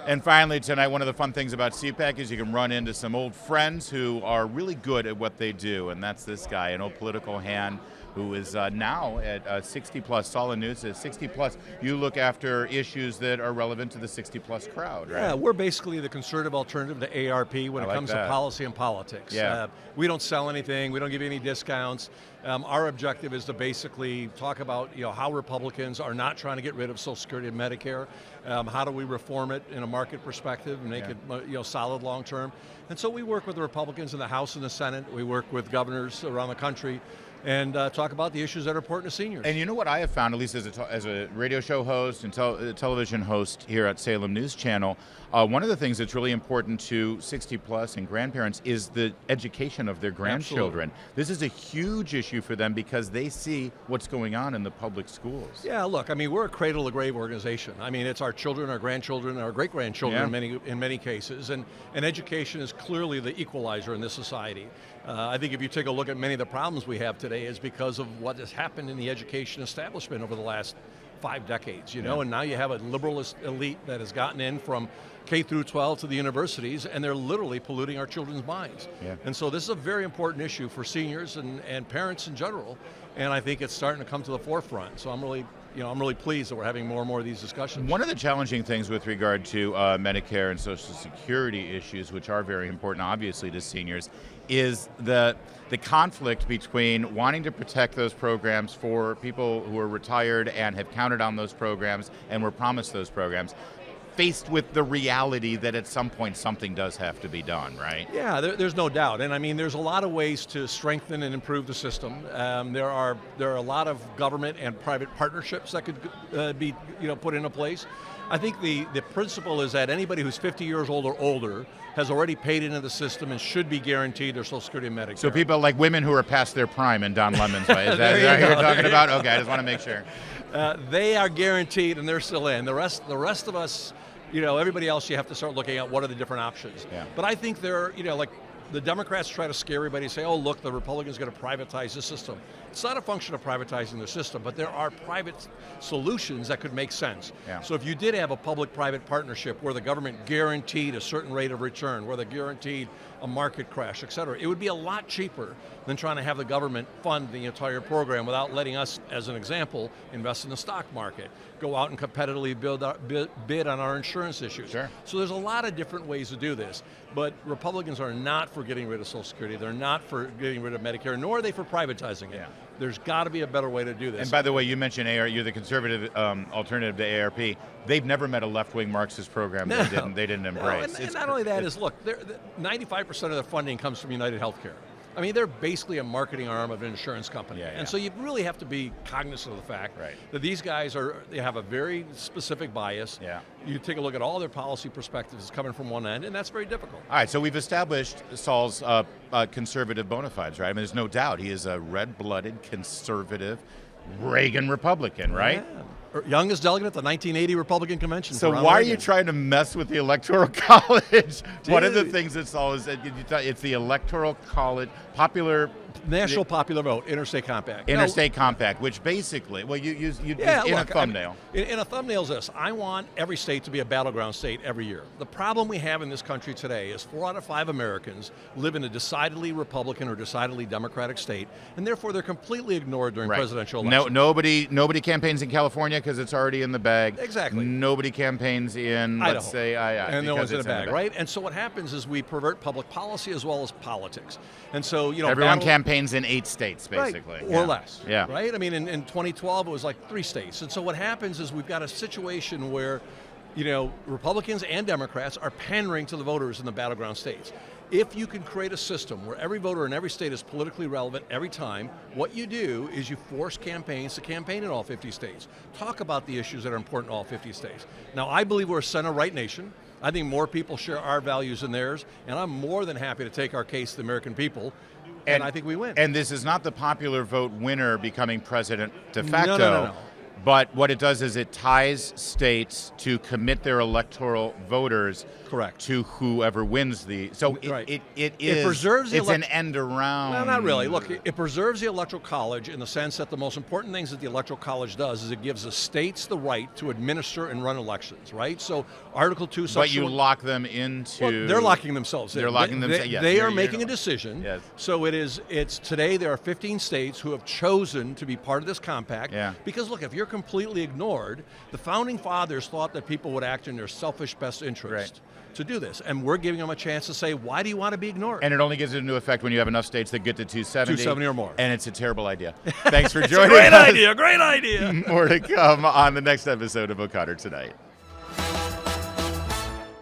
And finally tonight, one of the fun things about CPAC is you can run into some old friends who are really good at what they do, and that's this guy, an old political hand who is now at 60 plus, Saul Anuzis, 60 plus. You look after issues that are relevant to the 60 plus crowd, right? Yeah, we're basically the conservative alternative to AARP when it comes to policy and politics. Yeah. We don't sell anything, we don't give you any discounts. Our objective is to basically talk about how Republicans are not trying to get rid of Social Security and Medicare. How do we reform it in a market perspective and make it solid long term? And so we work with the Republicans in the House and the Senate. We work with governors around the country and talk about the issues that are important to seniors. And you know what I have found, at least as a radio show host and television host here at Salem News Channel, one of the things that's really important to 60 plus and grandparents is the education of their grandchildren. Absolutely. This is a huge issue for them because they see what's going on in the public schools. Yeah, look, I mean, we're a cradle to grave organization. I mean, it's our children, our grandchildren, our great-grandchildren in many cases, and education is clearly the equalizer in this society. I think if you take a look at many of the problems we have today is because of what has happened in the education establishment over the last 5 decades, and now you have a liberalist elite that has gotten in from K through 12 to the universities, and they're literally polluting our children's minds. Yeah. And so this is a very important issue for seniors and parents in general, and I think it's starting to come to the forefront. So I'm really pleased that we're having more and more of these discussions. One of the challenging things with regard to Medicare and Social Security issues, which are very important obviously to seniors, is the conflict between wanting to protect those programs for people who are retired and have counted on those programs and were promised those programs, faced with the reality that at some point something does have to be done, right? Yeah, there's no doubt, and I mean, there's a lot of ways to strengthen and improve the system. There are a lot of government and private partnerships that could be put into place. I think the principle is that anybody who's 50 years old or older has already paid into the system and should be guaranteed their Social Security and Medicare. So people like women who are past their prime in Don Lemon's way, is that what you're talking about? Okay, I just want to make sure. They are guaranteed and they're still in. The rest of us, everybody else, you have to start looking at what are the different options. Yeah. But I think like the Democrats try to scare everybody, say, oh, look, the Republicans are going to privatize the system. It's not a function of privatizing the system, but there are private solutions that could make sense. Yeah. So if you did have a public-private partnership where the government guaranteed a certain rate of return, where they guaranteed a market crash, et cetera, it would be a lot cheaper than trying to have the government fund the entire program without letting us, as an example, invest in the stock market, go out and competitively bid on our insurance issues. Sure. So there's a lot of different ways to do this, but Republicans are not for getting rid of Social Security, they're not for getting rid of Medicare, nor are they for privatizing it. Yeah. There's got to be a better way to do this. And by the way, you mentioned you're the conservative alternative to AARP. They've never met a left-wing Marxist program they didn't embrace. And not only that is, look, 95% of the funding comes from United Healthcare. I mean, they're basically a marketing arm of an insurance company. Yeah, yeah. And so you really have to be cognizant of the fact that these guys they have a very specific bias. Yeah. You take a look at all their policy perspectives coming from one end, and that's very difficult. All right, so we've established Saul's conservative bona fides, right? I mean, there's no doubt he is a red-blooded, conservative, Reagan Republican, right? Yeah. Youngest delegate at the 1980 Republican Convention. So why are you trying to mess with the Electoral College? One of the things that's always, it's the Electoral College, National Popular Vote, Interstate Compact. Interstate Compact, which basically, well, you a thumbnail. In a thumbnail is this: I want every state to be a battleground state every year. The problem we have in this country today is 4 out of 5 Americans live in a decidedly Republican or decidedly Democratic state, and therefore they're completely ignored during presidential elections. Nobody campaigns in California because it's already in the bag. Exactly. Nobody campaigns in, Idaho. let's say, and no one's in the bag, right? And so what happens is we pervert public policy as well as politics. And so, everyone campaigns in 8 states, basically. Right. Or less, yeah. Right? I mean, in 2012, it was like 3 states. And so what happens is we've got a situation where, Republicans and Democrats are pandering to the voters in the battleground states. If you can create a system where every voter in every state is politically relevant every time, what you do is you force campaigns to campaign in all 50 states. Talk about the issues that are important in all 50 states. Now, I believe we're a center-right nation. I think more people share our values than theirs, and I'm more than happy to take our case to the American people, and I think we win. And this is not the popular vote winner becoming president de facto. No. But what it does is it ties states to commit their electoral voters Correct. to whoever wins the. So Right. it is. preserves the it's an end around. No, not really. Look, it preserves the Electoral College in the sense that the most important things that the Electoral College does is it gives the states the right to administer and run elections, right? So Article 2, Section But you 1 lock them into. well, they're locking themselves in. They're locking themselves. Yes, they are you're making a not- decision. Yes. So it's today there are 15 states who have chosen to be part of this compact. Yeah. Because look, if you're completely ignored, the founding fathers thought that people would act in their selfish best interest to do this, and we're giving them a chance to say, why do you want to be ignored? And it only gets into effect when you have enough states that get to 270. 270 or more. And it's a terrible idea. Thanks for It's joining a great us. idea, great idea. More to come on the next episode of O'Connor Tonight.